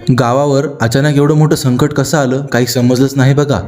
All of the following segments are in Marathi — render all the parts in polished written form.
गावावर अचानक एवढं मोठं संकट कसं आलं काही समजलंच नाही बघा.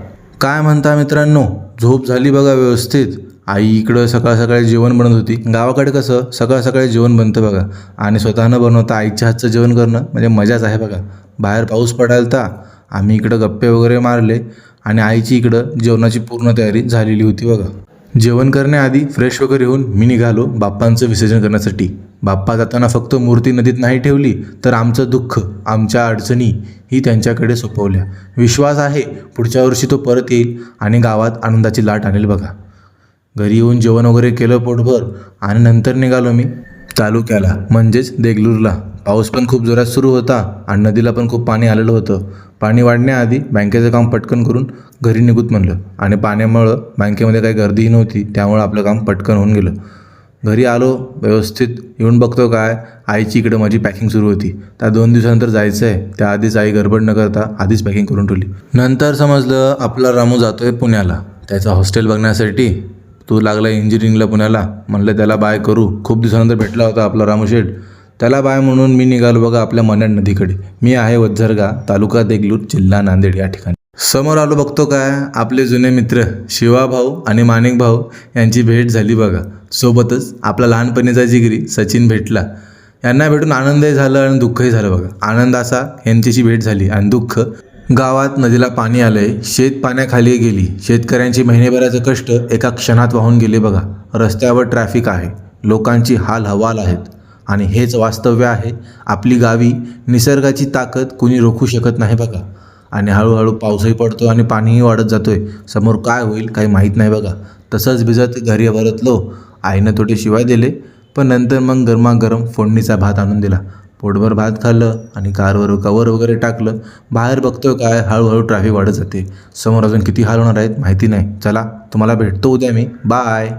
काय म्हणता मित्रांनो, झोप झाली बघा व्यवस्थित. आई इकडं सकाळ सकाळी जेवण बनवत होती. गावाकडे कसं सकाळ सकाळी जेवण बनतं बघा, आणि स्वतः न बनवता आईच्या हातचं जेवण करणं म्हणजे मजाच आहे बघा. बाहेर पाऊस पडायला तर आम्ही इकडं गप्पे वगैरे मारले आणि आईची इकडं जेवणाची पूर्ण तयारी झालेली होती बघा. जेवण करण्याआधी फ्रेश वगैरे होऊन मी निघालो बाप्पांचं विसर्जन करण्यासाठी. बाप्पा जाताना फक्त मूर्ती नदीत नाही ठेवली, तर आमचं दुःख, आमच्या अडचणी ही त्यांच्याकडे सोपवल्या. विश्वास आहे पुढच्या वर्षी तो परत येईल आणि गावात आनंदाची लाट आणेल बघा. घरी येऊन जेवण वगैरे केलं पोटभर आणि नंतर निघालो मी तालुक्याला, म्हणजेच देगलूरला. पाऊस पण खूप जोरात सुरू होता आणि नदीला पण खूप पाणी आलेलं होतं. पाणी वाढण्याआधी बँकेचं काम पटकन करून घरी निघूत म्हणलं, आणि पाण्यामुळं बँकेमध्ये काही गर्दीही नव्हती, त्यामुळं आपलं काम पटकन होऊन गेलं. घरी आलो व्यवस्थित. येऊन बघतो काय, आईची इकडं माझी पॅकिंग सुरू होती. त्या 2 दिवसानंतर जायचं आहे, त्याआधीच आई गडबड न करता आधीच पॅकिंग करून ठेवली. नंतर समजलं आपला रामू जातोय पुण्याला त्याचं हॉस्टेल बघण्यासाठी. तो लागला इंजिनिअरिंगला पुण्याला. म्हणलं त्याला बाय करू. खूप दिवसानंतर भेटला होता आपला रामू शेठ. त्याला बाय म्हणून मी निघालो बघा आपल्या मन्याड नदीकडे. मी आहे वझरगा, तालुका देगलूर, जिल्हा नांदेड या ठिकाणी. समोर आलो बघतो काय, आपले जुने मित्र शिवा भाऊ आणि माणिक भाऊ यांची भेट झाली बघा. सोबतच आपला लहानपणीचा जिगरी सचिन भेटला. यांना भेटून आनंदही झालं आणि दुःखही झालं बघा. आनंद असा यांच्याशी भेट झाली, आणि दुःख गावात नदीला पाणी आलंय, शेत पाण्याखाली गेली. शेतकऱ्यांची महिनेभराचे कष्ट एका क्षणात वाहून गेले बघा. रस्त्यावर ट्रॅफिक आहे, लोकांची हाल हवाल आहेत, आणि हेच वास्तव्य आहे. आपली गावी निसर्गाची ताकद कुणी रोखू शकत नाही बघा. आणि हळूहळू पाऊसही पडतो आणि पाणीही वाढत जातोय. समोर काय होईल काही माहीत नाही बघा. तसंच भिजत घरी परतलो. आईनं थोडे शिवाय दिले, पण नंतर मग गरमागरम फोडणीचा भात आणून दिला. पोटभर भात खाल्लं आणि कारवर कवर वगैरे टाकलं. बाहेर बघतोय काय, हळूहळू ट्रॅफिक वाढत जाते. समोर अजून किती हाल होणार आहेत माहिती नाही. चला तुम्हाला भेटतो उद्या मी. बाय.